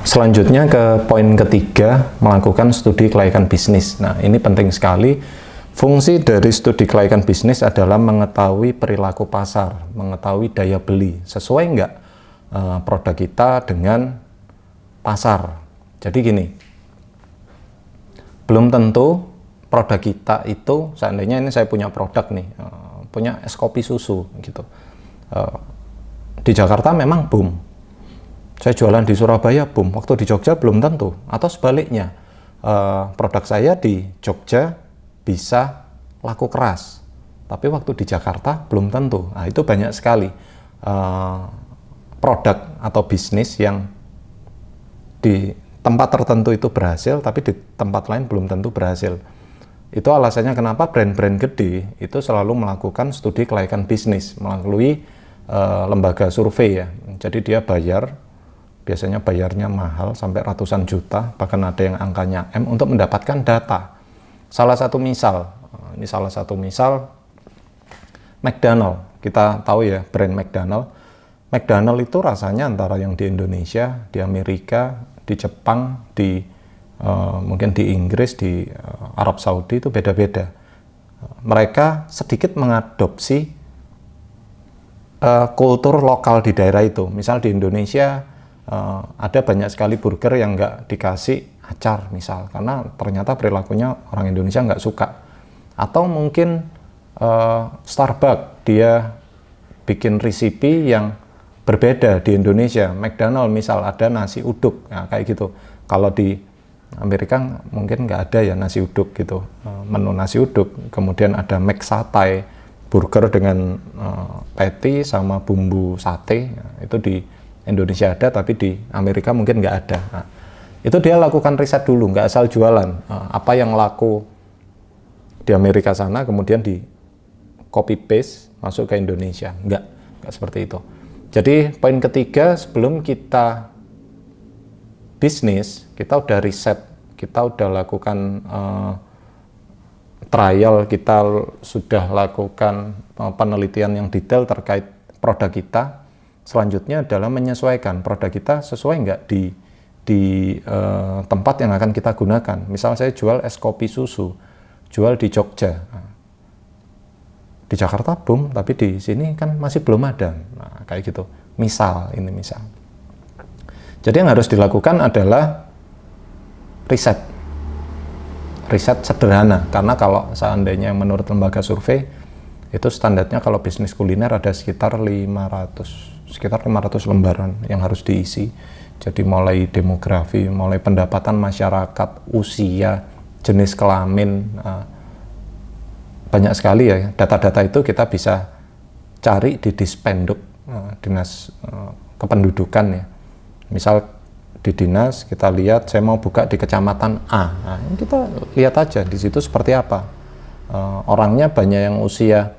Selanjutnya ke poin ketiga, melakukan studi kelayakan bisnis. Nah, ini penting sekali. Fungsi dari studi kelayakan bisnis adalah mengetahui perilaku pasar, mengetahui daya beli, sesuai nggak produk kita dengan pasar. Jadi gini, belum tentu produk kita itu, seandainya ini saya punya produk nih, punya es kopi susu gitu. Di Jakarta memang boom. Saya jualan di Surabaya boom, waktu di Jogja belum tentu. Atau sebaliknya, produk saya di Jogja bisa laku keras, tapi waktu di Jakarta belum tentu. Nah, itu banyak sekali produk atau bisnis yang di tempat tertentu itu berhasil, tapi di tempat lain belum tentu berhasil. Itu alasannya kenapa brand-brand gede itu selalu melakukan studi kelayakan bisnis melalui lembaga survei ya. Jadi dia bayar, biasanya bayarnya mahal sampai ratusan juta, bahkan ada yang angkanya M untuk mendapatkan data. Salah satu misal, ini salah satu misal McDonald. Kita tahu ya brand McDonald. McDonald itu rasanya antara yang di Indonesia, di Amerika, di Jepang, di mungkin di Inggris, di Arab Saudi itu beda-beda. Mereka sedikit mengadopsi kultur lokal di daerah itu. Misal di Indonesia ada banyak sekali burger yang nggak dikasih acar misal, karena ternyata perilakunya orang Indonesia nggak suka. Atau mungkin Starbucks dia bikin resipi yang berbeda di Indonesia. McDonald misal ada nasi uduk, nah, kayak gitu. Kalau di Amerika mungkin nggak ada ya nasi uduk gitu, menu nasi uduk. Kemudian ada McSatay, burger dengan patty sama bumbu sate. Nah, itu di Indonesia ada, tapi di Amerika mungkin nggak ada. Nah, itu dia lakukan riset dulu, nggak asal jualan. Apa yang laku di Amerika sana, kemudian di copy paste masuk ke Indonesia. Nggak seperti itu. Jadi poin ketiga, sebelum kita bisnis, kita udah riset, kita udah lakukan trial, kita sudah lakukan penelitian yang detail terkait produk kita. Selanjutnya adalah menyesuaikan produk kita sesuai nggak di tempat yang akan kita gunakan. Misal saya jual es kopi susu, jual di Jogja. Di Jakarta boom, tapi di sini kan masih belum ada. Nah, kayak gitu. Misal. Jadi yang harus dilakukan adalah riset. Riset sederhana, karena kalau seandainya menurut lembaga survei, itu standarnya kalau bisnis kuliner ada sekitar 500 lembaran yang harus diisi. Jadi mulai demografi, mulai pendapatan masyarakat, usia, jenis kelamin, banyak sekali ya. Data-data itu kita bisa cari di Dispenduk, dinas kependudukan ya. Misal di dinas kita lihat saya mau buka di kecamatan A, nah, kita lihat aja di situ seperti apa. Orangnya banyak yang usia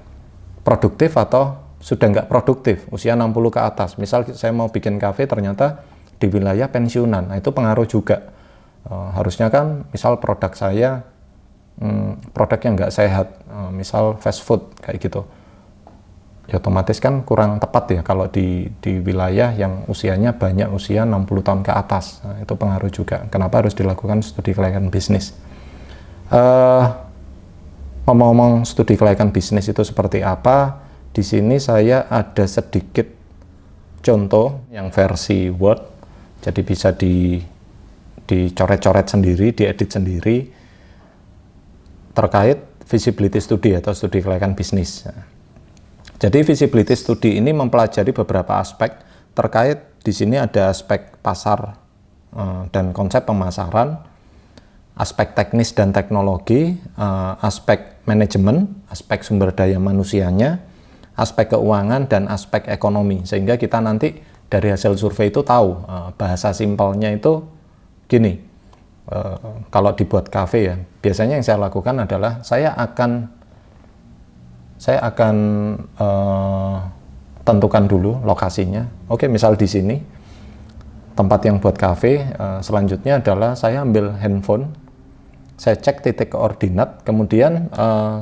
produktif atau sudah nggak produktif, usia 60 ke atas. Misal saya mau bikin kafe ternyata di wilayah pensiunan, nah itu pengaruh juga. Harusnya kan misal produk saya produk yang nggak sehat, misal fast food kayak gitu, ya otomatis kan kurang tepat ya kalau di wilayah yang usianya banyak, usia 60 tahun ke atas. Nah, itu pengaruh juga. Kenapa harus dilakukan studi kelayakan bisnis? Ngomong-ngomong studi kelayakan bisnis itu seperti apa, di sini saya ada sedikit contoh yang versi Word, jadi bisa dicoret-coret sendiri, diedit sendiri, terkait visibility study atau studi kelayakan bisnis. Jadi visibility study ini mempelajari beberapa aspek terkait. Di sini ada aspek pasar dan konsep pemasaran, aspek teknis dan teknologi, aspek manajemen, aspek sumber daya manusianya, aspek keuangan, dan aspek ekonomi. Sehingga kita nanti dari hasil survei itu tahu, bahasa simpelnya itu gini. Kalau dibuat kafe ya, biasanya yang saya lakukan adalah saya akan tentukan dulu lokasinya. Oke, misal di sini tempat yang buat kafe. Selanjutnya adalah saya ambil handphone, saya cek titik koordinat, kemudian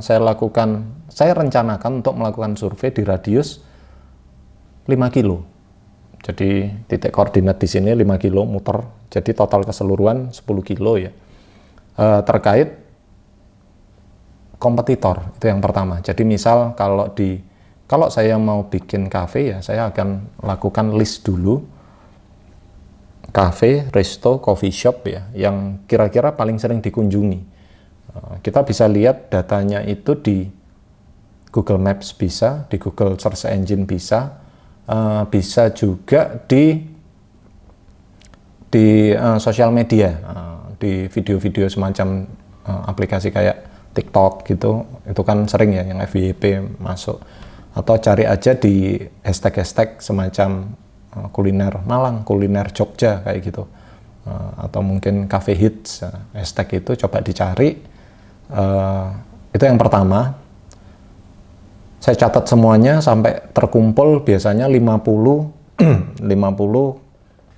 saya rencanakan untuk melakukan survei di radius 5 kilo. Jadi titik koordinat di sini 5 kilo muter Jadi total keseluruhan 10 kilo ya. Terkait kompetitor, itu yang pertama. Jadi misal kalau saya mau bikin kafe ya, saya akan lakukan list dulu kafe, resto, coffee shop ya, yang kira-kira paling sering dikunjungi. Kita bisa lihat datanya itu di Google Maps bisa, di Google Search Engine bisa, bisa juga di sosial media, di video-video semacam aplikasi kayak TikTok gitu, itu kan sering ya yang FYP masuk. Atau cari aja di hashtag-hashtag semacam kuliner Malang, kuliner Jogja kayak gitu, atau mungkin cafe hits, hashtag itu coba dicari. Itu yang pertama. Saya catat semuanya sampai terkumpul biasanya 50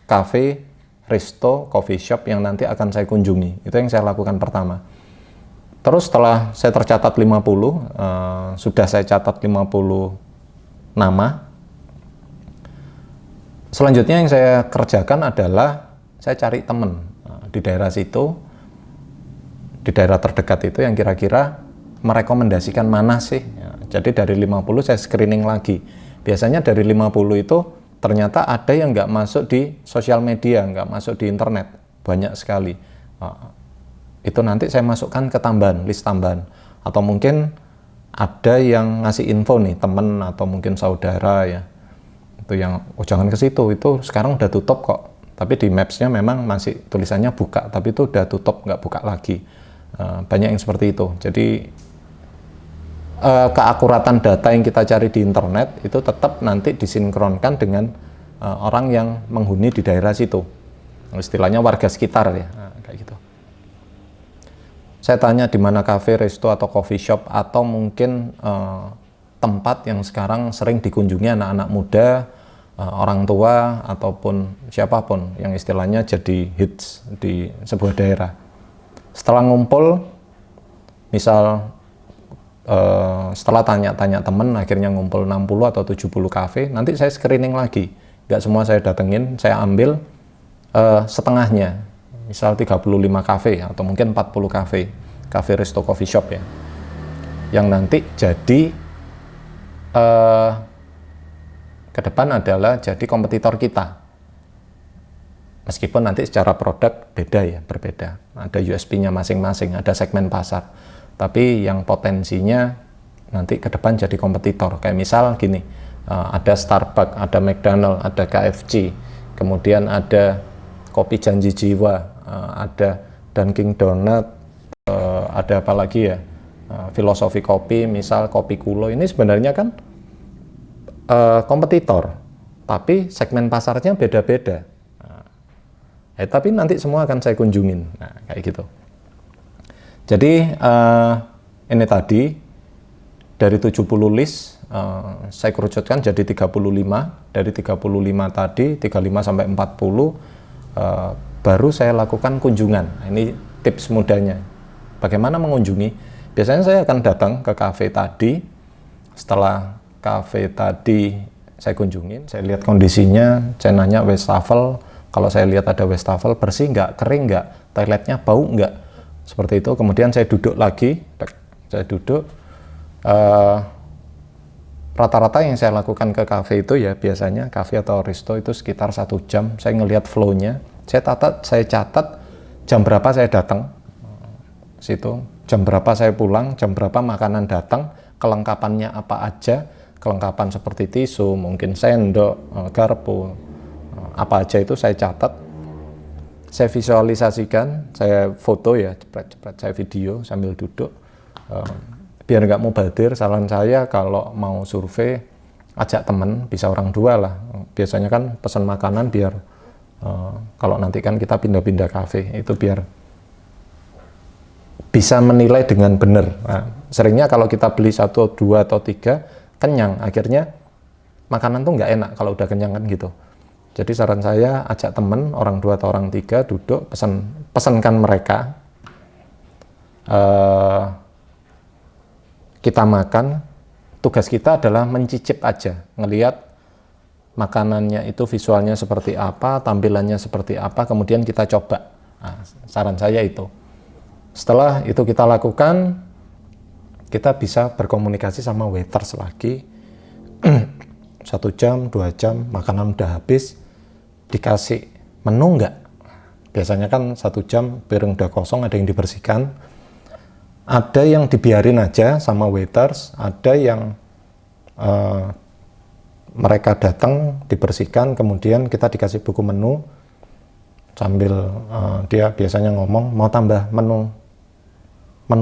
cafe, resto, coffee shop yang nanti akan saya kunjungi. Itu yang saya lakukan pertama. Terus setelah saya tercatat 50, sudah saya catat 50 nama. Selanjutnya yang saya kerjakan adalah saya cari teman di daerah situ, di daerah terdekat itu yang kira-kira merekomendasikan mana sih. Jadi dari 50 saya screening lagi. Biasanya dari 50 itu ternyata ada yang nggak masuk di sosial media, nggak masuk di internet, banyak sekali. Itu nanti saya masukkan ke tambahan, list tambahan. Atau mungkin ada yang ngasih info nih, teman atau mungkin saudara ya, itu yang jangan ke situ, itu sekarang udah tutup kok. Tapi di Maps-nya memang masih tulisannya buka, tapi itu udah tutup, nggak buka lagi. Banyak yang seperti itu. Jadi keakuratan data yang kita cari di internet itu tetap nanti disinkronkan dengan orang yang menghuni di daerah situ. Istilahnya warga sekitar ya, kayak gitu. Saya tanya di mana cafe, resto atau coffee shop atau mungkin tempat yang sekarang sering dikunjungi anak-anak muda, orang tua ataupun siapapun yang istilahnya jadi hits di sebuah daerah. Setelah ngumpul, misal setelah tanya-tanya temen akhirnya ngumpul 60 atau 70 kafe, nanti saya screening lagi. Nggak semua saya datengin, saya ambil setengahnya. Misal 35 kafe atau mungkin 40 kafe, cafe, resto, coffee shop ya, yang nanti jadi ke depan adalah jadi kompetitor kita. Meskipun nanti secara produk beda ya, berbeda. Ada USP-nya masing-masing, ada segmen pasar. Tapi yang potensinya nanti ke depan jadi kompetitor. Kayak misal gini, ada Starbucks, ada McDonald, ada KFC, kemudian ada Kopi Janji Jiwa, ada Dunkin Donut, ada apa lagi ya, Filosofi Kopi, misal Kopi Kulo. Ini sebenarnya kan kompetitor, tapi segmen pasarnya beda-beda. Tapi nanti semua akan saya kunjungin, kayak gitu. Jadi ini tadi dari 70 list saya kerucutkan jadi 35. Dari 35 tadi 35 sampai 40 baru saya lakukan kunjungan. Ini tips mudanya. Bagaimana mengunjungi? Biasanya saya akan datang ke kafe tadi. Setelah kafe tadi saya kunjungin, saya lihat kondisinya, saya nanya wastafel. Kalau saya lihat ada wastafel bersih nggak, kering nggak, toiletnya bau nggak, seperti itu. Kemudian saya duduk lagi, saya duduk. Rata-rata yang saya lakukan ke kafe itu ya biasanya kafe atau resto itu sekitar 1 jam. Saya ngelihat flow-nya, saya catat jam berapa saya datang situ, jam berapa saya pulang, jam berapa makanan datang, kelengkapannya apa aja, kelengkapan seperti tisu, mungkin sendok, garpu, apa aja itu saya catat, saya visualisasikan, saya foto ya, cepet-cepet saya video sambil duduk, biar nggak mubadir. Saran saya kalau mau survei, ajak temen, bisa orang 2 lah, biasanya kan pesan makanan biar kalau nanti kan kita pindah-pindah kafe, itu biar bisa menilai dengan benar. Seringnya kalau kita beli 1, 2, atau 3, kenyang, akhirnya makanan tuh nggak enak kalau udah kenyang kan gitu. Jadi saran saya ajak temen, orang 2 atau orang 3 duduk, pesankan mereka, kita makan. Tugas kita adalah mencicip aja, ngelihat makanannya itu visualnya seperti apa, tampilannya seperti apa, kemudian kita coba. Nah, saran saya itu. Setelah itu kita lakukan, kita bisa berkomunikasi sama waiters lagi. 1 jam, 2 jam, makanan udah habis, dikasih menu nggak? Biasanya kan 1 jam piring udah kosong, ada yang dibersihkan, ada yang dibiarin aja sama waiters, ada yang mereka datang dibersihkan, kemudian kita dikasih buku menu sambil dia biasanya ngomong mau tambah menu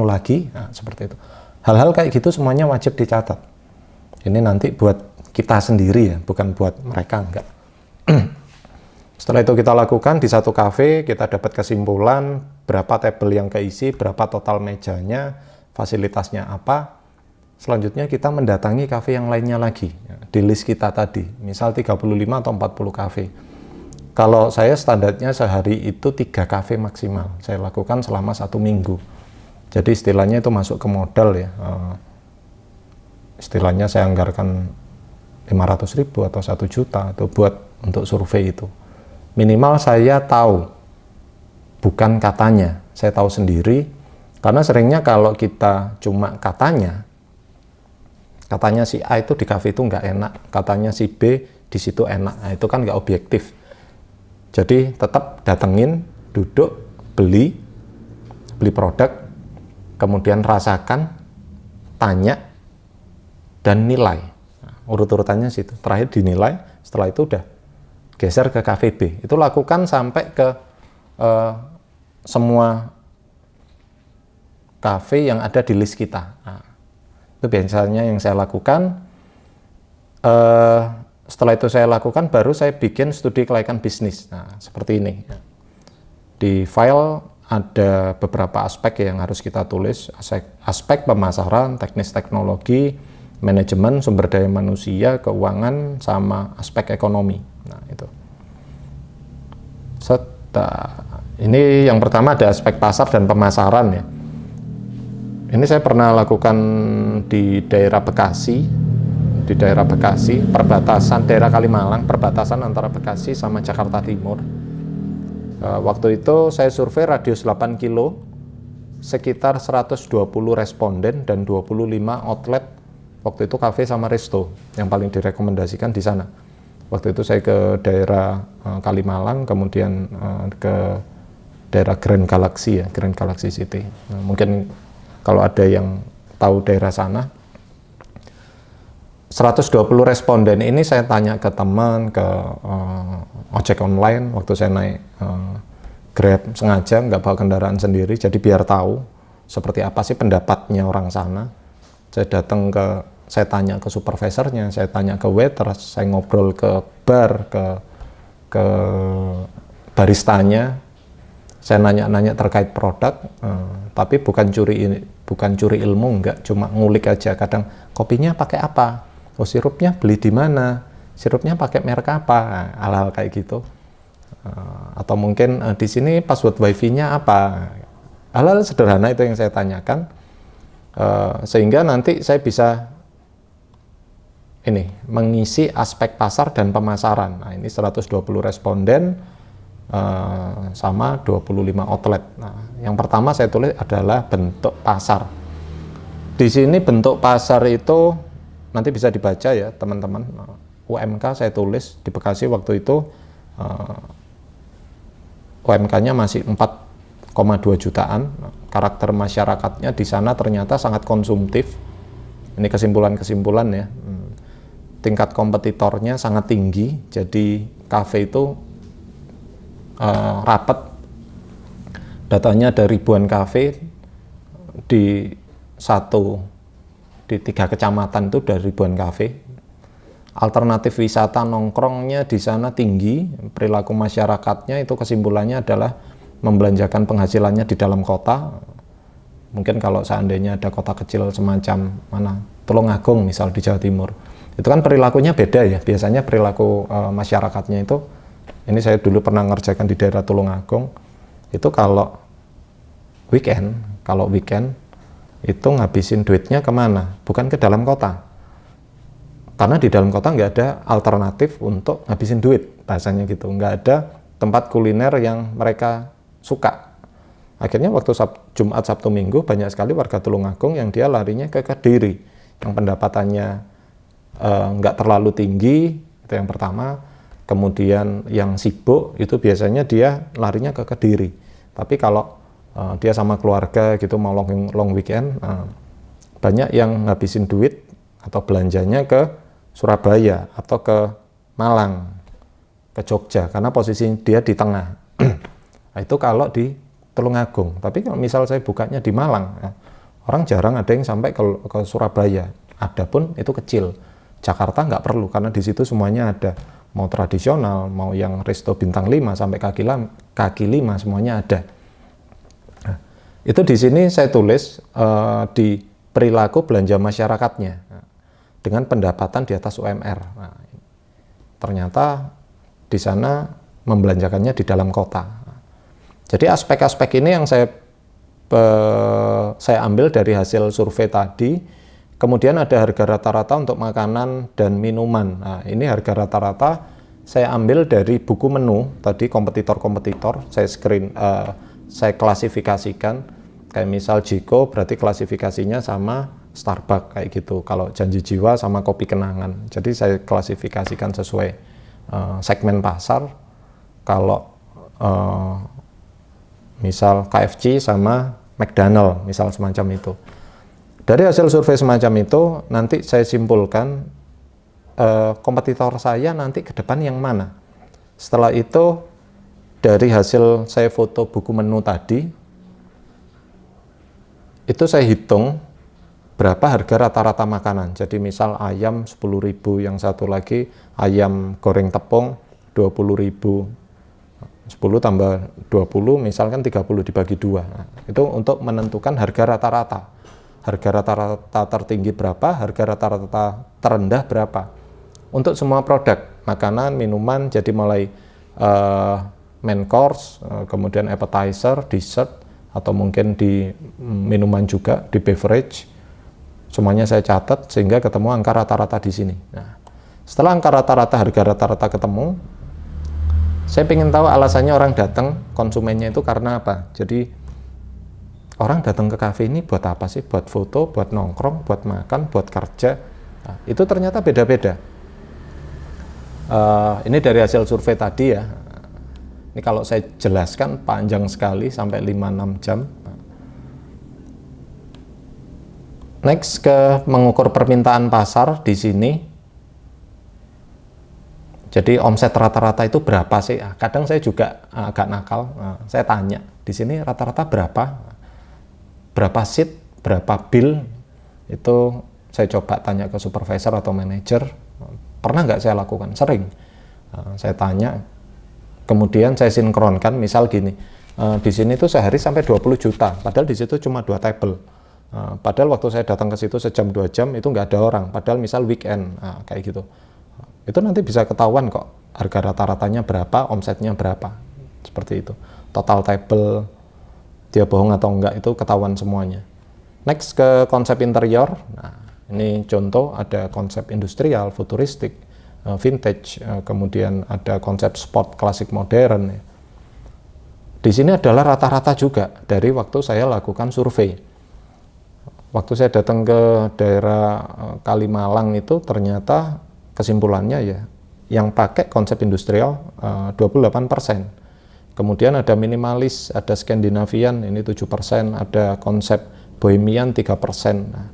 lagi, nah, seperti itu. Hal-hal kayak gitu semuanya wajib dicatat. Ini nanti buat kita sendiri ya, bukan buat mereka, enggak. Setelah itu kita lakukan di satu kafe, kita dapat kesimpulan berapa table yang keisi, berapa total mejanya, fasilitasnya apa. Selanjutnya kita mendatangi kafe yang lainnya lagi, di list kita tadi, misal 35 atau 40 kafe. Kalau saya standarnya sehari itu 3 kafe maksimal, saya lakukan selama 1 minggu. Jadi istilahnya itu masuk ke modal ya. Istilahnya saya anggarkan 500.000 atau 1 juta itu buat untuk survei itu. Minimal saya tahu, bukan katanya, saya tahu sendiri, karena seringnya kalau kita cuma katanya si A itu di kafe itu nggak enak, katanya si B di situ enak, nah, itu kan nggak objektif. Jadi tetap datengin, duduk, beli produk, kemudian rasakan, tanya, dan nilai. Nah, urut-urutannya situ. Terakhir dinilai, setelah itu udah geser ke kafe B. Itu lakukan sampai ke semua kafe yang ada di list kita. Nah, itu biasanya yang saya lakukan. Setelah itu saya lakukan, baru saya bikin studi kelayakan bisnis. Nah, seperti ini. Di file ada beberapa aspek yang harus kita tulis. Aspek pemasaran, teknis teknologi, manajemen, sumber daya manusia, keuangan, sama aspek ekonomi. Nah, itu. Ini yang pertama ada aspek pasar dan pemasaran ya. Ini saya pernah lakukan di daerah Bekasi, perbatasan daerah Kalimalang, perbatasan antara Bekasi sama Jakarta Timur. Waktu itu saya survei radius 8 kilo, sekitar 120 responden dan 25 outlet. Waktu itu kafe sama resto yang paling direkomendasikan di sana. Waktu itu saya ke daerah Kalimalang, kemudian ke daerah Grand Galaxy ya, Grand Galaxy City. Nah, mungkin kalau ada yang tahu daerah sana, 120 responden ini saya tanya ke teman, ke ojek online, waktu saya naik Grab, sengaja nggak bawa kendaraan sendiri, jadi biar tahu seperti apa sih pendapatnya orang sana. Saya tanya ke supervisornya, saya tanya ke waiter, saya ngobrol ke bar, ke baristanya, saya nanya-nanya terkait produk, tapi bukan curi ilmu, enggak, cuma ngulik aja. Kadang kopinya pakai apa? Oh, sirupnya beli di mana? Sirupnya pakai merek apa? Hal-hal kayak gitu. Atau mungkin di sini password wifi-nya apa? Hal-hal sederhana itu yang saya tanyakan, sehingga nanti saya bisa mengisi aspek pasar dan pemasaran. Nah, ini 120 responden sama 25 outlet. Nah, yang pertama saya tulis adalah bentuk pasar. Di sini bentuk pasar itu nanti bisa dibaca ya teman-teman. UMK saya tulis di Bekasi waktu itu, UMK-nya masih 4,2 jutaan. Karakter masyarakatnya di sana ternyata sangat konsumtif. Ini kesimpulan-kesimpulan ya. Tingkat kompetitornya sangat tinggi, jadi kafe itu rapat. Datanya ada ribuan kafe di 3 kecamatan itu ada ribuan kafe. Alternatif wisata nongkrongnya di sana tinggi, perilaku masyarakatnya itu kesimpulannya adalah membelanjakan penghasilannya di dalam kota. Mungkin kalau seandainya ada kota kecil semacam mana, Tulungagung misal di Jawa Timur, itu kan perilakunya beda ya. Biasanya perilaku masyarakatnya itu, ini saya dulu pernah ngerjakan di daerah Tulungagung, itu kalau weekend itu ngabisin duitnya kemana? Bukan ke dalam kota, Karena di dalam kota nggak ada alternatif untuk ngabisin duit, bahasanya gitu. Nggak ada tempat kuliner yang mereka suka. Akhirnya waktu Jumat, Sabtu, Minggu banyak sekali warga Tulungagung yang dia larinya ke Kediri, yang pendapatannya nggak terlalu tinggi, itu yang pertama. Kemudian yang sibuk itu biasanya dia larinya ke Kediri. Tapi kalau dia sama keluarga gitu mau long weekend, banyak yang ngabisin duit atau belanjanya ke Surabaya atau ke Malang, ke Jogja, karena posisi dia di tengah. Nah, itu kalau di Tulungagung. Tapi kalau misal saya bukanya di Malang, orang jarang ada yang sampai ke Surabaya. Ada pun itu kecil. Jakarta nggak perlu, karena di situ semuanya ada. Mau tradisional, mau yang resto bintang 5 sampai kaki 5 semuanya ada. Nah, itu di sini saya tulis di perilaku belanja masyarakatnya dengan pendapatan di atas UMR. Nah, ternyata di sana membelanjakannya di dalam kota. Jadi aspek-aspek ini yang saya ambil dari hasil survei tadi. Kemudian ada harga rata-rata untuk makanan dan minuman. Nah, ini harga rata-rata saya ambil dari buku menu tadi, kompetitor-kompetitor. Saya klasifikasikan. Kayak misal Jiko berarti klasifikasinya sama Starbucks kayak gitu. Kalau Janji Jiwa sama Kopi Kenangan. Jadi saya klasifikasikan sesuai segmen pasar. Kalau misal KFC sama McDonald, misal semacam itu. Dari hasil survei semacam itu, nanti saya simpulkan kompetitor saya nanti ke depan yang mana. Setelah itu, dari hasil saya foto buku menu tadi, itu saya hitung berapa harga rata-rata makanan. Jadi misal ayam 10.000, yang satu lagi ayam goreng tepung 20.000. 10 tambah 20 misalkan 30 dibagi 2. Nah, itu untuk menentukan harga rata-rata. Harga rata-rata tertinggi berapa, harga rata-rata terendah berapa. Untuk semua produk, makanan, minuman, jadi mulai main course, kemudian appetizer, dessert, atau mungkin di minuman juga, di beverage. Semuanya saya catat sehingga ketemu angka rata-rata di sini. Nah, setelah angka rata-rata, harga rata-rata ketemu, saya ingin tahu alasannya orang datang, konsumennya itu karena apa. Jadi orang datang ke kafe ini buat apa sih? Buat foto, buat nongkrong, buat makan, buat kerja. Nah, itu ternyata beda-beda. Ini dari hasil survei tadi ya. Ini kalau saya jelaskan panjang sekali sampai 5-6 jam. Next ke mengukur permintaan pasar di sini. Jadi omset rata-rata itu berapa sih? Kadang saya juga agak nakal. Saya tanya, di sini rata-rata berapa? Berapa seat? Berapa bill? Itu saya coba tanya ke supervisor atau manajer. Pernah nggak saya lakukan? Sering. Saya tanya. Kemudian saya sinkronkan. Misal gini, di sini tuh sehari sampai 20 juta. Padahal di situ cuma 2 table. Padahal waktu saya datang ke situ sejam 2 jam itu nggak ada orang. Padahal misal weekend, kayak gitu. Itu nanti bisa ketahuan kok harga rata-ratanya berapa, omsetnya berapa. Seperti itu. Total table, dia bohong atau enggak itu ketahuan semuanya. Next ke konsep interior. Nah, ini contoh ada konsep industrial, futuristik, vintage, kemudian ada konsep sport klasik modern. Di sini adalah rata-rata juga dari waktu saya lakukan survei. Waktu saya datang ke daerah Kalimalang itu ternyata kesimpulannya ya, yang pakai konsep industrial 28%. Kemudian ada minimalis, ada Skandinavian, ini 7%, ada konsep bohemian 3%. Nah,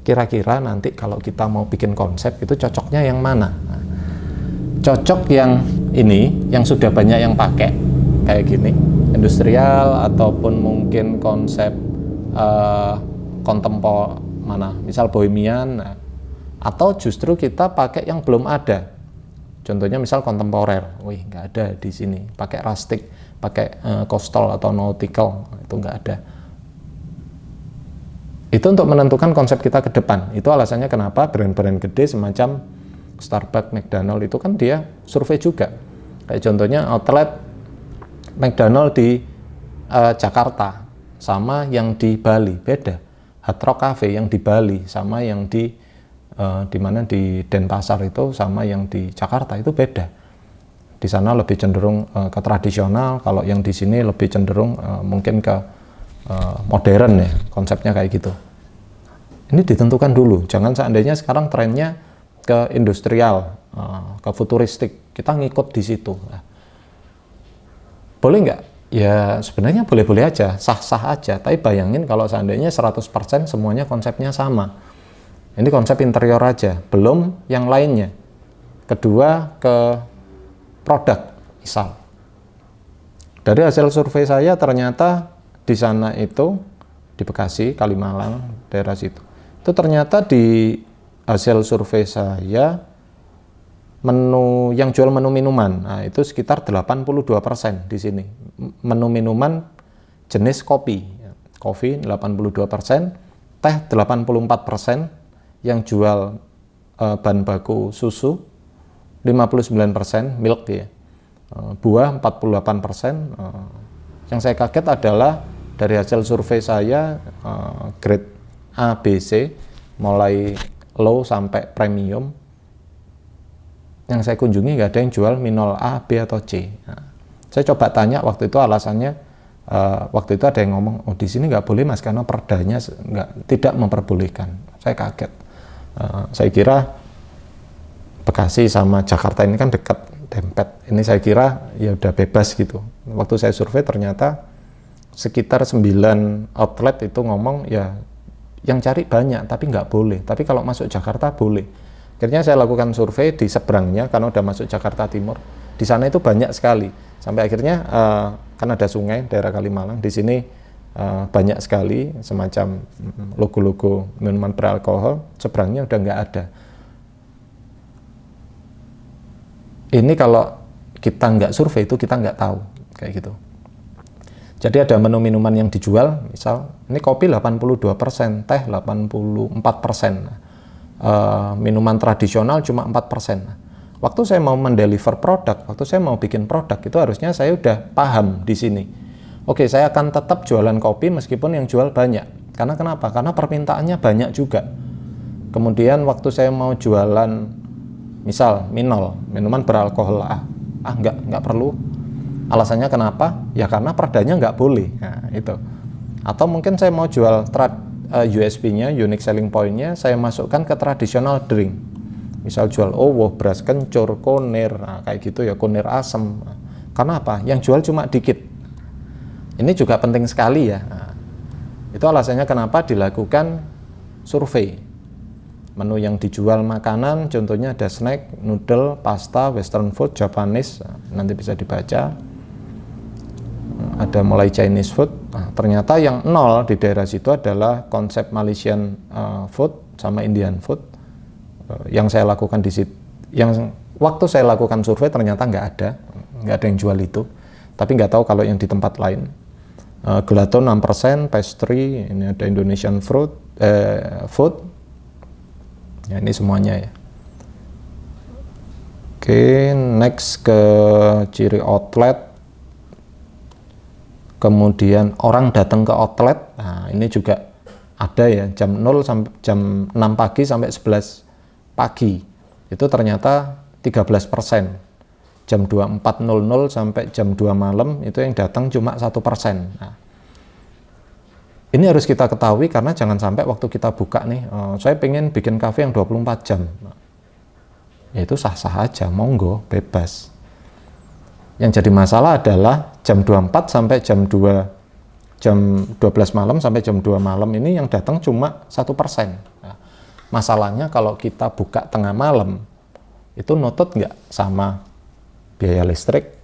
kira-kira nanti kalau kita mau bikin konsep itu cocoknya yang mana? Nah, cocok yang ini, yang sudah banyak yang pakai, kayak gini, industrial ataupun mungkin konsep kontempor mana, misal bohemian, nah, atau justru kita pakai yang belum ada. Contohnya misal kontemporer, wih nggak ada di sini. Pakai rustic, pakai coastal atau nautical, itu nggak ada. Itu untuk menentukan konsep kita ke depan. Itu alasannya kenapa brand-brand gede semacam Starbucks, McDonald itu kan dia survei juga. Kayak contohnya outlet McDonald di Jakarta sama yang di Bali beda. Hard Rock Cafe yang di Bali sama yang di di mana di Denpasar itu sama yang di Jakarta itu beda. Di sana lebih cenderung ke tradisional, kalau yang di sini lebih cenderung mungkin ke modern ya, konsepnya kayak gitu. Ini ditentukan dulu, jangan seandainya sekarang trennya ke industrial, ke futuristik, kita ngikut di situ. Nah, boleh nggak? Ya sebenarnya boleh-boleh aja, sah-sah aja, tapi bayangin kalau seandainya 100% semuanya konsepnya sama. Ini konsep interior aja, belum yang lainnya. Kedua, ke produk, misal. Dari hasil survei saya ternyata di sana itu, di Bekasi, Kalimalang, daerah situ, itu ternyata di hasil survei saya, menu yang jual menu minuman, nah itu sekitar 82% di sini. Menu minuman jenis kopi 82%, teh 84%, yang jual bahan baku susu 59%, milk ya, buah 48%. Yang saya kaget adalah dari hasil survei saya, grade A, B, C, mulai low sampai premium, yang saya kunjungi nggak ada yang jual minol A, B, atau C. Nah, saya coba tanya waktu itu alasannya, waktu itu ada yang ngomong, oh di sini nggak boleh mas karena perdanya tidak memperbolehkan. Saya kaget. Saya kira Bekasi sama Jakarta ini kan dekat, dempet. Ini saya kira ya udah bebas gitu. Waktu saya survei ternyata sekitar 9 outlet itu ngomong ya yang cari banyak tapi nggak boleh. Tapi kalau masuk Jakarta boleh. Akhirnya saya lakukan survei di seberangnya karena udah masuk Jakarta Timur. Di sana itu banyak sekali. Sampai akhirnya kan ada sungai daerah Kalimalang. Di sini banyak sekali semacam logo-logo minuman beralkohol, seberangnya udah nggak ada. Ini kalau kita nggak survei itu kita nggak tahu kayak gitu. Jadi ada menu minuman yang dijual, misal ini kopi 82%, teh 84%, minuman tradisional cuma 4%. Waktu saya mau mendeliver produk, waktu saya mau bikin produk itu harusnya saya udah paham di sini. Oke, saya akan tetap jualan kopi meskipun yang jual banyak. Karena kenapa? Karena permintaannya banyak juga. Kemudian waktu saya mau jualan, misal minol, minuman beralkohol nggak perlu. Alasannya kenapa? Ya karena perdanya nggak boleh. Nah, itu. Atau mungkin saya mau jual USP-nya, unique selling point-nya, saya masukkan ke traditional drink. Misal jual owoh, beras kencur, konir, kayak gitu ya, konir asem. Karena apa? Yang jual cuma dikit. Ini juga penting sekali ya. Nah, itu alasannya kenapa dilakukan survei. Menu yang dijual makanan, contohnya ada snack, noodle, pasta, western food, Japanese, nanti bisa dibaca. Ada mulai Chinese food. Nah, ternyata yang nol di daerah situ adalah konsep Malaysian food sama Indian food. Yang saya lakukan di situ, yang waktu saya lakukan survei ternyata nggak ada yang jual itu. Tapi nggak tahu kalau yang di tempat lain. Gelato 6%, pastry, ini ada Indonesian food. Ya, ini semuanya ya. Oke, next ke ciri outlet. Kemudian orang datang ke outlet. Nah, ini juga ada ya, jam 0 sampai jam 6 pagi sampai 11 pagi. Itu ternyata 13%. Jam 24.00 sampai jam 2 malam itu yang datang cuma 1%. Nah, ini harus kita ketahui karena jangan sampai waktu kita buka nih, saya pengen bikin kafe yang 24 jam. Nah, ya itu sah-sah aja, monggo, bebas. Yang jadi masalah adalah jam 24 sampai jam 12 malam sampai jam 2 malam ini yang datang cuma 1%. Nah, masalahnya kalau kita buka tengah malam, itu nutut nggak sama biaya listrik,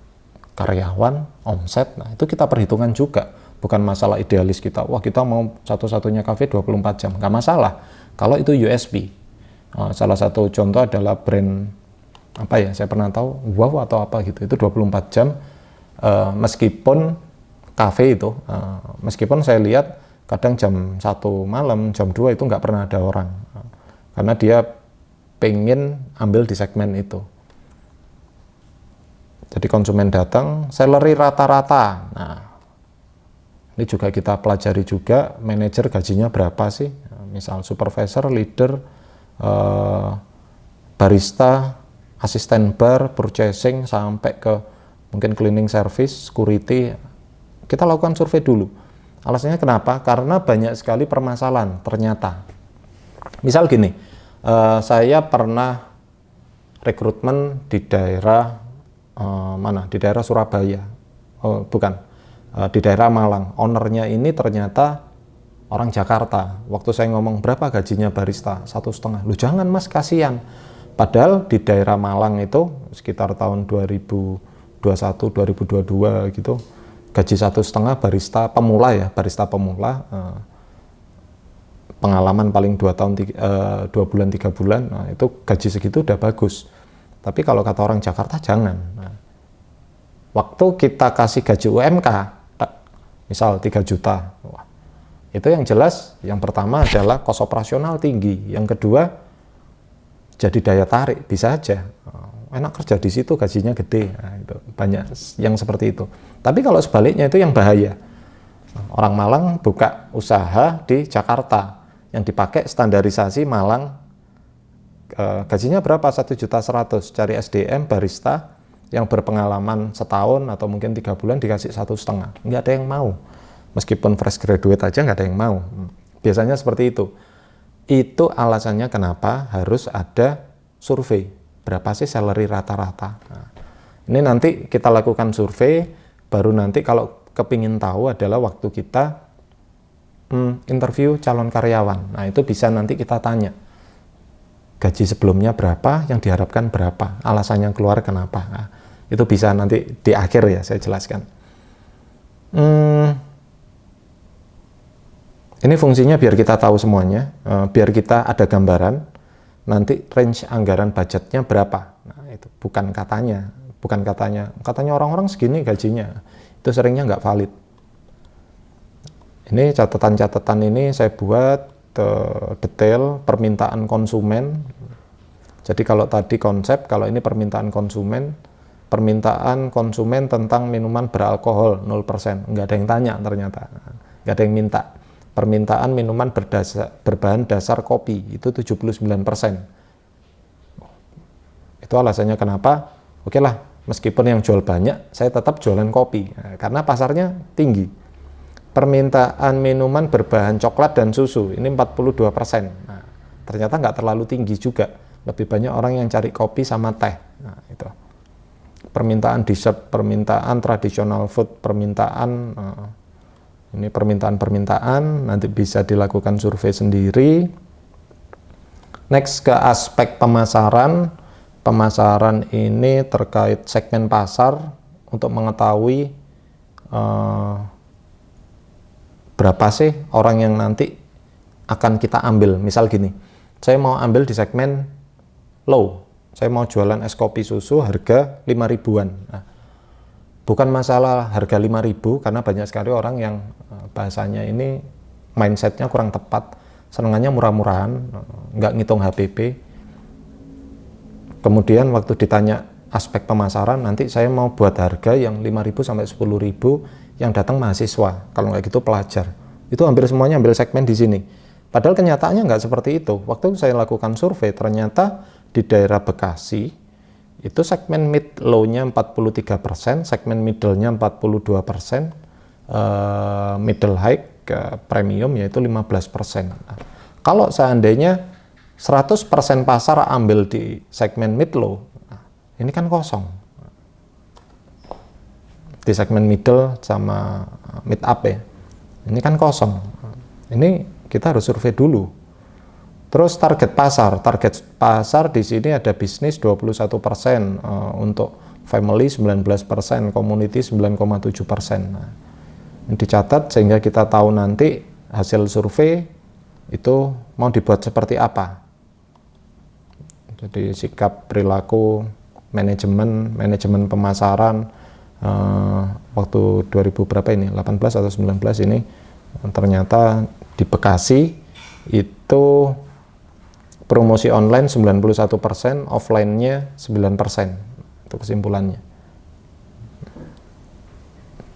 karyawan, omset. Nah, itu kita perhitungkan juga. Bukan masalah idealis kita, wah kita mau satu-satunya kafe 24 jam. Nggak masalah. Kalau itu USP. Salah satu contoh adalah brand, apa ya, saya pernah tahu, wow atau apa gitu. Itu 24 jam. Meskipun kafe itu, meskipun saya lihat kadang jam 1 malam, jam 2 itu nggak pernah ada orang. Karena dia pengen ambil di segmen itu. Jadi konsumen datang, salary rata-rata. Nah, ini juga kita pelajari juga, manajer gajinya berapa sih? Misal supervisor, leader, barista, asisten bar, purchasing, sampai ke mungkin cleaning service, security. Kita lakukan survei dulu. Alasannya kenapa? Karena banyak sekali permasalahan ternyata. Misal gini, saya pernah rekrutmen di daerah mana? Di daerah Surabaya. Oh, bukan. Di daerah Malang. Ownernya ini ternyata orang Jakarta. Waktu saya ngomong berapa gajinya barista? 1,5. Lu jangan mas, kasihan. Padahal di daerah Malang itu sekitar tahun 2021, 2022 gitu, gaji 1,5 barista pemula ya, barista pemula, pengalaman paling 2 tahun, 2 bulan, 3 bulan, nah, itu gaji segitu udah bagus. Tapi kalau kata orang Jakarta jangan. Nah, waktu kita kasih gaji UMK, misal 3 juta, wah, itu yang jelas, yang pertama adalah kos operasional tinggi, yang kedua jadi daya tarik, bisa aja enak kerja di situ, gajinya gede. Nah, itu banyak yang seperti itu. Tapi kalau sebaliknya itu yang bahaya. Orang Malang buka usaha di Jakarta, yang dipakai standarisasi Malang, gajinya berapa? 1.100.000, cari SDM barista yang berpengalaman setahun atau mungkin 3 bulan dikasih 1,5. Nggak ada yang mau. Meskipun fresh graduate aja nggak ada yang mau. Biasanya seperti itu. Itu alasannya kenapa harus ada survei. Berapa sih salary rata-rata? Nah, ini nanti kita lakukan survei, baru nanti kalau kepingin tahu adalah waktu kita interview calon karyawan. Nah, itu bisa nanti kita tanya. Gaji sebelumnya berapa, yang diharapkan berapa, alasannya keluar kenapa. Nah, itu bisa nanti di akhir ya saya jelaskan. Ini fungsinya biar kita tahu semuanya, biar kita ada gambaran, nanti range anggaran budgetnya berapa. Nah, itu bukan katanya orang-orang segini gajinya, itu seringnya nggak valid. Ini catatan-catatan ini saya buat detail permintaan konsumen. Jadi kalau tadi konsep, kalau ini permintaan konsumen tentang minuman beralkohol 0%, nggak ada yang tanya ternyata, nggak ada yang minta. Permintaan minuman berbahan dasar kopi itu 79%. Itu alasannya kenapa? Oke lah, meskipun yang jual banyak, saya tetap jualan kopi, karena pasarnya tinggi. Permintaan minuman berbahan coklat dan susu ini 42%. Nah, ternyata nggak terlalu tinggi juga. Lebih banyak orang yang cari kopi sama teh. Nah, itu. Permintaan dessert, permintaan traditional food, ini permintaan nanti bisa dilakukan survei sendiri. Next ke aspek pemasaran. Pemasaran ini terkait segmen pasar untuk mengetahui berapa sih orang yang nanti akan kita ambil. Misal gini, saya mau ambil di segmen low, saya mau jualan es kopi susu harga 5.000-an. Nah, bukan masalah harga 5.000, karena banyak sekali orang yang bahasanya ini mindsetnya kurang tepat, senengannya murah-murahan, nggak ngitung HPP. Kemudian waktu ditanya aspek pemasaran, nanti saya mau buat harga yang 5.000 sampai 10.000, yang datang mahasiswa, kalau nggak gitu pelajar. Itu hampir semuanya ambil segmen di sini. Padahal kenyataannya nggak seperti itu. Waktu saya lakukan survei, ternyata di daerah Bekasi, itu segmen mid low-nya 43%, segmen middle-nya 42%, middle high premium yaitu 15%. Nah, kalau seandainya 100% pasar ambil di segmen mid low, nah, ini kan kosong. Di segmen middle sama mid up ya, ini kan kosong. Ini kita harus survei dulu. Terus target pasar di sini ada bisnis 21%, untuk family 19%, community 9,7%. Nah, ini dicatat sehingga kita tahu nanti hasil survei itu mau dibuat seperti apa. Jadi sikap, perilaku, manajemen pemasaran, waktu 2000 berapa ini, 18 atau 19 ini, ternyata di Bekasi itu promosi online 91%, offline-nya 9%. Itu kesimpulannya.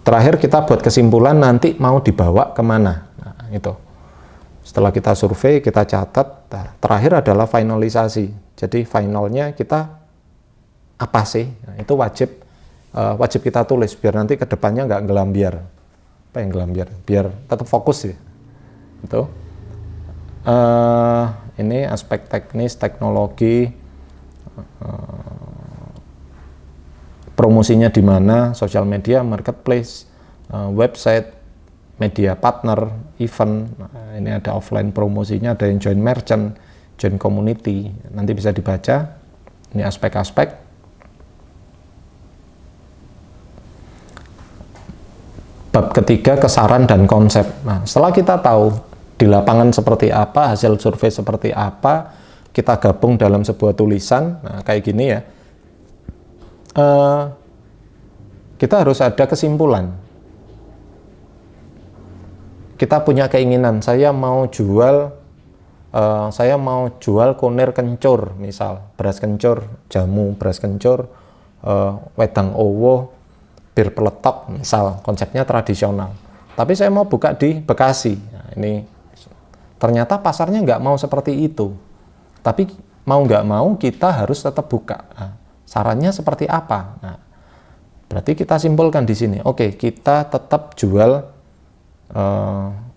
Terakhir kita buat kesimpulan nanti mau dibawa kemana. Nah, itu. Setelah kita survei, kita catat, terakhir adalah finalisasi. Jadi finalnya kita apa sih? Nah, itu wajib kita tulis biar nanti ke depannya nggak gelambiar. Apa yang gelambiar? Biar tetap fokus ya. Itu. Ini aspek teknis, teknologi, promosinya di mana, sosial media, marketplace, website, media partner, event. Nah, ini ada offline promosinya, ada yang join merchant, join community. Nanti bisa dibaca. Ini aspek-aspek. Bab ketiga, kesaran dan konsep. Nah, setelah kita tahu di lapangan seperti apa, hasil survei seperti apa, kita gabung dalam sebuah tulisan. Nah, kayak gini ya. Kita harus ada kesimpulan. Kita punya keinginan, saya mau jual kunir kencur, misal beras kencur, jamu beras kencur, wedang owo, bir peletok, misal konsepnya tradisional. Tapi saya mau buka di Bekasi. Nah, ini ternyata pasarnya nggak mau seperti itu. Tapi mau nggak mau kita harus tetap buka. Nah, sarannya seperti apa? Nah, berarti kita simpulkan di sini. Oke, kita tetap jual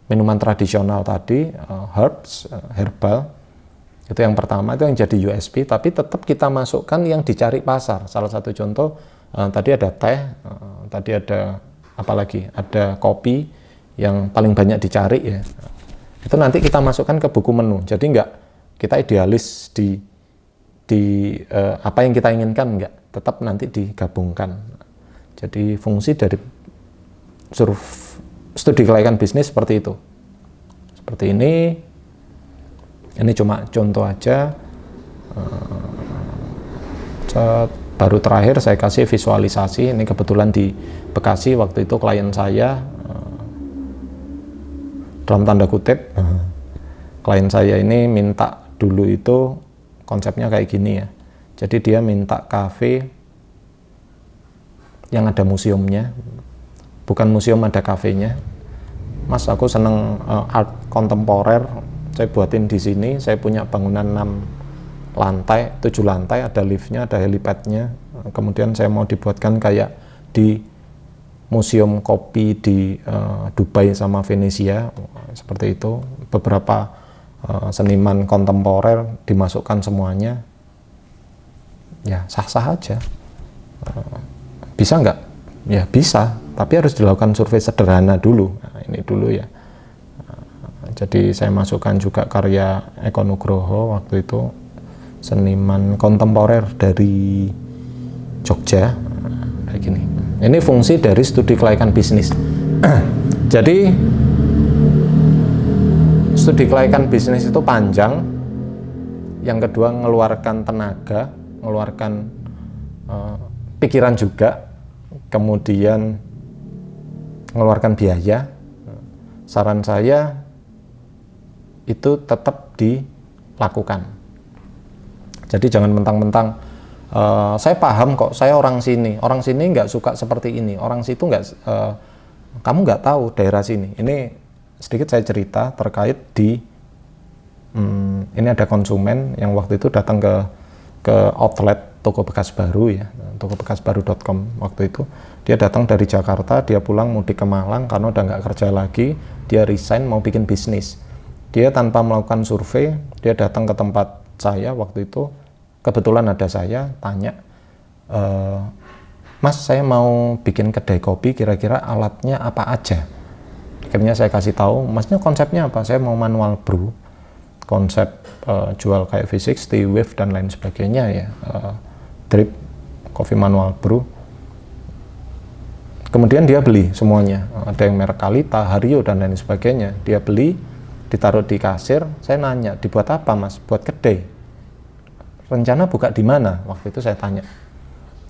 minuman tradisional tadi, herbs, herbal. Itu yang pertama, itu yang jadi USP. Tapi tetap kita masukkan yang dicari pasar. Salah satu contoh, tadi ada teh, tadi ada apa lagi? Ada kopi yang paling banyak dicari ya. Itu nanti kita masukkan ke buku menu. Jadi enggak kita idealis di apa yang kita inginkan, enggak, tetap nanti digabungkan. Jadi fungsi dari studi kelayakan bisnis seperti itu. Seperti ini cuma contoh aja. Baru terakhir saya kasih visualisasi. Ini kebetulan di Bekasi, waktu itu klien saya, dalam tanda kutip, klien saya ini minta dulu itu konsepnya kayak gini ya. Jadi dia minta kafe yang ada museumnya, bukan museum ada kafenya. Mas, aku seneng art kontemporer, saya buatin di sini. Saya punya bangunan 6 lantai, 7 lantai, ada liftnya, ada helipadnya. Kemudian saya mau dibuatkan kayak di museum kopi di Dubai sama Venesia, seperti itu. Beberapa seniman kontemporer dimasukkan semuanya. Ya sah-sah aja. Bisa nggak? Ya bisa, tapi harus dilakukan survei sederhana dulu. Nah, ini dulu ya. Jadi saya masukkan juga karya Eko Nugroho, waktu itu seniman kontemporer dari Jogja. Kayak gini. Ini fungsi dari studi kelayakan bisnis. Jadi studi kelayakan bisnis itu panjang. Yang kedua, ngeluarkan tenaga, ngeluarkan pikiran juga, kemudian mengeluarkan biaya. Saran saya itu tetap dilakukan. Jadi jangan mentang-mentang saya paham kok, saya orang sini nggak suka seperti ini, orang situ nggak, kamu nggak tahu daerah sini. Ini sedikit saya cerita terkait ini ada konsumen yang waktu itu datang ke outlet toko bekas baru ya, tokobekasbaru.com. Waktu itu dia datang dari Jakarta, dia pulang mudik ke Malang karena udah nggak kerja lagi, dia resign mau bikin bisnis. Dia tanpa melakukan survei, dia datang ke tempat saya waktu itu, kebetulan ada saya, tanya, Mas, saya mau bikin kedai kopi, kira-kira alatnya apa aja? Akhirnya saya kasih tahu, Masnya konsepnya apa? Saya mau manual brew, konsep jual kayak V60, wave dan lain sebagainya ya, drip, coffee manual brew. Kemudian dia beli semuanya, ada yang merek Kalita, Hario dan lain sebagainya. Dia beli, ditaruh di kasir. Saya nanya, dibuat apa Mas? Buat kedai. Rencana buka di mana? Waktu itu saya tanya.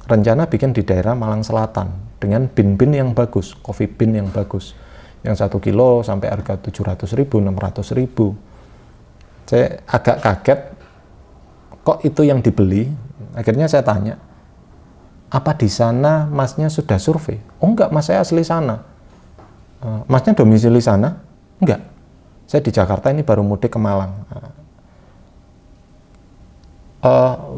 Rencana bikin di daerah Malang Selatan dengan bin-bin yang bagus, coffee bin yang bagus, yang 1 kilo sampai harga 700.000, 600.000. Saya agak kaget, kok itu yang dibeli? Akhirnya saya tanya, apa di sana Masnya sudah survei? Oh enggak, Mas, saya asli sana. Masnya domisili sana? Enggak. saya di Jakarta ini baru mudik ke Malang.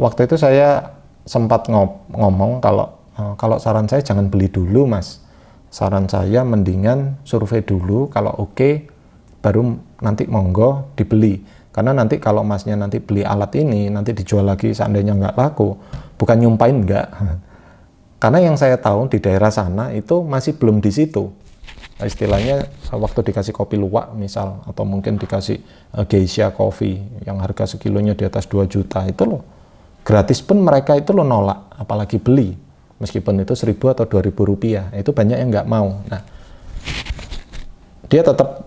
Waktu itu saya sempat ngomong kalau saran saya jangan beli dulu mas, saran saya mendingan survei dulu, kalau oke, baru nanti monggo dibeli. Karena nanti kalau masnya nanti beli alat ini, nanti dijual lagi seandainya nggak laku, bukan nyumpain nggak. Karena yang saya tahu di daerah sana itu masih belum di situ. Istilahnya waktu dikasih kopi luwak misal, atau mungkin dikasih Geisha Coffee yang harga sekilonya di atas 2 juta, itu loh gratis pun mereka itu loh nolak, apalagi beli meskipun itu 1.000 atau 2.000 rupiah, itu banyak yang nggak mau. Nah, dia tetap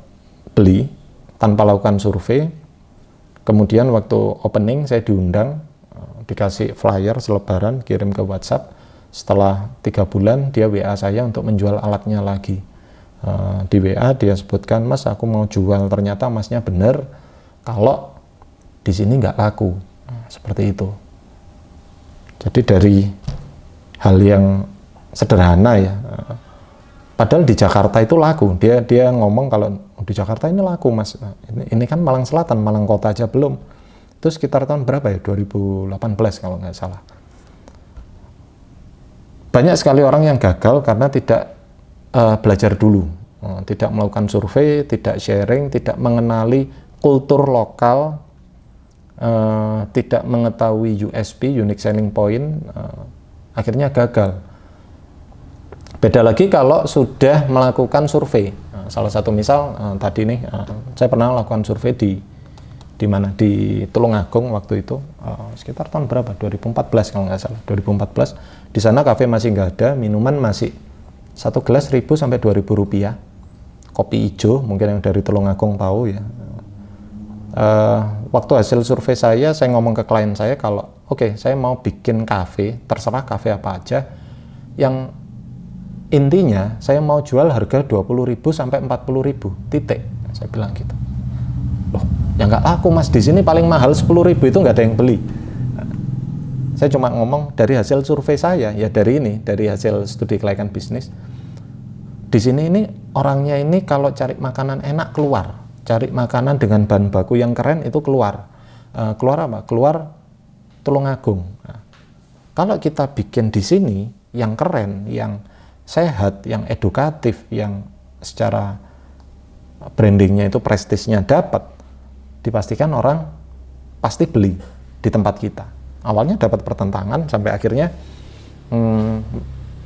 beli tanpa lakukan survei. Kemudian waktu opening saya diundang, dikasih flyer selebaran, kirim ke WhatsApp. Setelah 3 bulan dia WA saya untuk menjual alatnya lagi. Di WA dia sebutkan, mas aku mau jual, ternyata masnya bener kalau di sini nggak laku. Seperti itu. Jadi dari hal yang sederhana ya, padahal di Jakarta itu laku. Dia ngomong kalau di Jakarta ini laku mas. Ini kan Malang Selatan, Malang Kota aja belum. Itu sekitar tahun berapa ya? 2018 kalau nggak salah. Banyak sekali orang yang gagal karena tidak belajar dulu, tidak melakukan survei, tidak sharing, tidak mengenali kultur lokal, tidak mengetahui USP, unique selling point, akhirnya gagal. Beda lagi kalau sudah melakukan survei. Salah satu misal tadi nih, saya pernah lakukan survei di mana, di Tulungagung waktu itu, sekitar tahun berapa? 2014 kalau nggak salah, 2014. Di sana kafe masih nggak ada, minuman masih satu gelas 1.000 sampai 2.000 rupiah. Kopi hijau, mungkin yang dari Tulungagung tahu ya. Waktu hasil survei saya ngomong ke klien saya kalau oke, saya mau bikin kafe, terserah kafe apa aja, yang intinya saya mau jual harga 20.000 sampai 40.000, titik. Saya bilang gitu. Loh, ya nggak laku mas, di sini paling mahal 10.000, itu nggak ada yang beli. Saya cuma ngomong dari hasil survei saya, ya dari hasil studi kelayakan bisnis. Di sini ini orangnya ini kalau cari makanan enak keluar, cari makanan dengan bahan baku yang keren itu keluar. Keluar apa? Keluar Tulungagung. Nah, kalau kita bikin di sini yang keren, yang sehat, yang edukatif, yang secara brandingnya itu prestisnya dapat, dipastikan orang pasti beli di tempat kita. Awalnya dapat pertentangan sampai akhirnya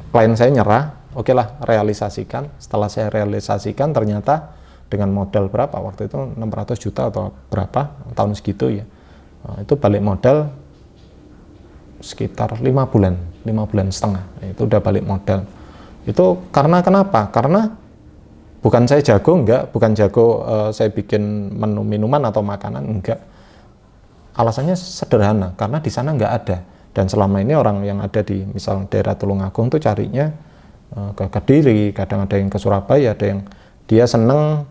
klien saya nyerah. Oke lah, realisasikan. Setelah saya realisasikan ternyata dengan modal berapa waktu itu, 600 juta atau berapa tahun segitu ya, itu balik modal sekitar 5 bulan setengah, itu udah balik modal. Itu karena kenapa? Karena bukan saya jago, bukan jago saya bikin menu minuman atau makanan, enggak. Alasannya sederhana, karena di sana nggak ada. Dan selama ini orang yang ada di misal daerah Tulungagung tuh carinya ke Kediri, kadang ada yang ke Surabaya, ada yang dia seneng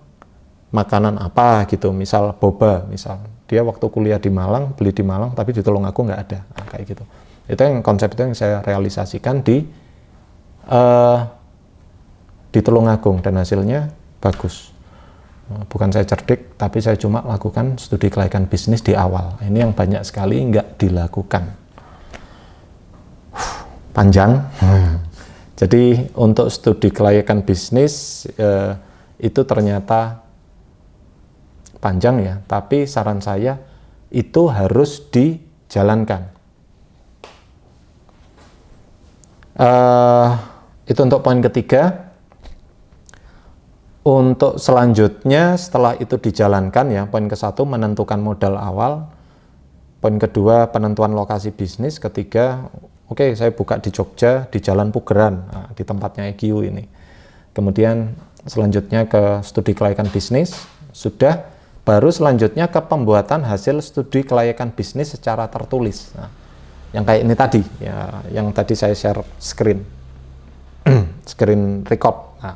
makanan apa gitu, misal boba, misal dia waktu kuliah di Malang, beli di Malang, tapi di Tulungagung nggak ada, nah, kayak gitu. Itu yang konsep itu yang saya realisasikan di Tulungagung, dan hasilnya bagus. Bukan saya cerdik, tapi saya cuma lakukan studi kelayakan bisnis di awal. Ini yang banyak sekali nggak dilakukan. Panjang. Jadi untuk studi kelayakan bisnis itu ternyata panjang ya, tapi saran saya itu harus dijalankan. Itu untuk poin ketiga. Untuk selanjutnya setelah itu dijalankan ya, poin ke-1 menentukan modal awal, poin kedua penentuan lokasi bisnis, ketiga oke, saya buka di Jogja di Jalan Pugeran, nah, di tempatnya EQ ini. Kemudian selanjutnya ke studi kelayakan bisnis, sudah, baru selanjutnya ke pembuatan hasil studi kelayakan bisnis secara tertulis. Nah, yang kayak ini tadi ya, yang tadi saya share screen record. Nah,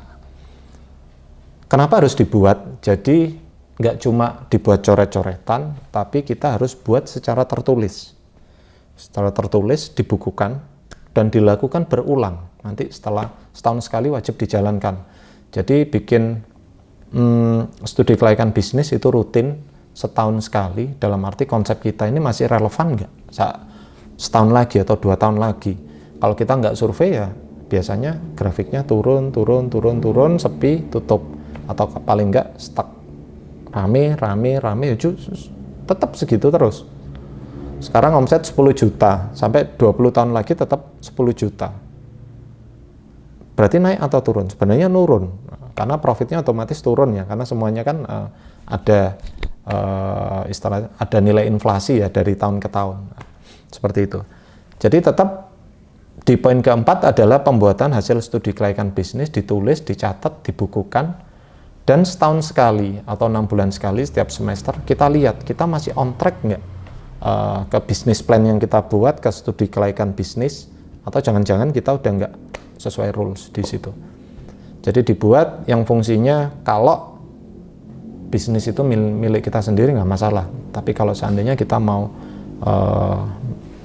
kenapa harus dibuat? Jadi nggak cuma dibuat coret-coretan, tapi kita harus buat secara tertulis. Secara tertulis, dibukukan, dan dilakukan berulang. Nanti setelah setahun sekali wajib dijalankan. Jadi bikin studi kelayakan bisnis itu rutin setahun sekali, dalam arti konsep kita ini masih relevan nggak setahun lagi atau 2 tahun lagi. Kalau kita nggak survei ya biasanya grafiknya turun, sepi, tutup, atau paling nggak stuck, rame, ya tetap segitu terus. Sekarang omset 10 juta, sampai 20 tahun lagi tetap 10 juta. Berarti naik atau turun? Sebenarnya nurun, karena profitnya otomatis turun ya, karena semuanya kan ada istilah, ada nilai inflasi ya dari tahun ke tahun. Seperti itu. Jadi tetap di poin keempat adalah pembuatan hasil studi kelayakan bisnis, ditulis, dicatat, dibukukan, dan setahun sekali atau 6 bulan sekali setiap semester kita lihat kita masih on track nggak ke bisnis plan yang kita buat, ke studi kelayakan bisnis, atau jangan-jangan kita udah nggak sesuai rules di situ. Jadi dibuat yang fungsinya kalau bisnis itu milik kita sendiri nggak masalah, tapi kalau seandainya kita mau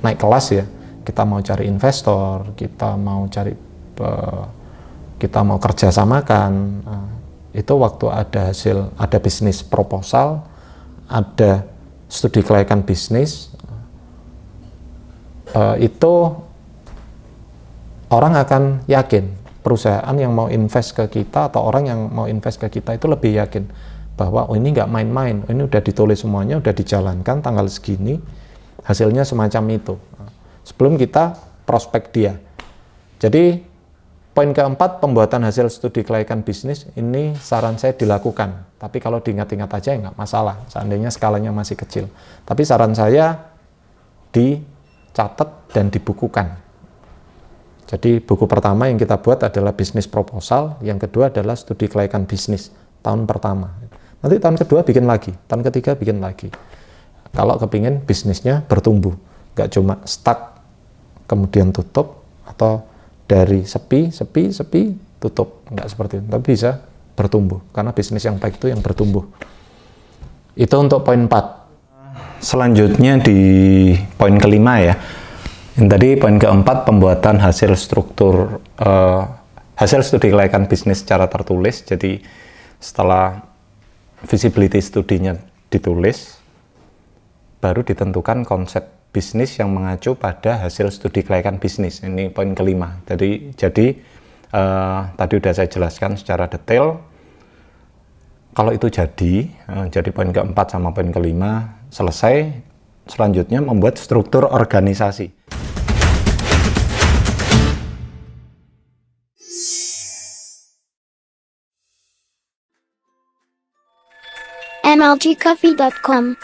naik kelas ya, kita mau cari investor, kita mau kerjasamakan, itu waktu ada bisnis proposal, ada studi kelayakan bisnis, itu orang akan yakin, perusahaan yang mau invest ke kita atau orang yang mau invest ke kita itu lebih yakin bahwa oh ini nggak main-main, ini udah ditulis semuanya, udah dijalankan tanggal segini, hasilnya semacam itu. Sebelum kita prospek dia. Jadi poin keempat, pembuatan hasil studi kelayakan bisnis, ini saran saya dilakukan. Tapi kalau diingat-ingat aja ya nggak masalah, seandainya skalanya masih kecil. Tapi saran saya dicatat dan dibukukan. Jadi buku pertama yang kita buat adalah bisnis proposal, yang kedua adalah studi kelayakan bisnis tahun pertama. Nanti tahun kedua bikin lagi, tahun ketiga bikin lagi. Kalau kepingin bisnisnya bertumbuh, nggak cuma stuck kemudian tutup, atau dari sepi, tutup, nggak seperti itu, tapi bisa bertumbuh, karena bisnis yang baik itu yang bertumbuh. Itu untuk poin 4. Selanjutnya di poin kelima ya, yang tadi poin keempat, pembuatan hasil studi kelayakan bisnis secara tertulis. Jadi setelah visibility studinya ditulis, baru ditentukan konsep bisnis yang mengacu pada hasil studi kelayakan bisnis. Ini poin kelima. Jadi tadi udah saya jelaskan secara detail. Kalau itu jadi poin keempat sama poin kelima selesai. Selanjutnya membuat struktur organisasi. mlgcoffee.com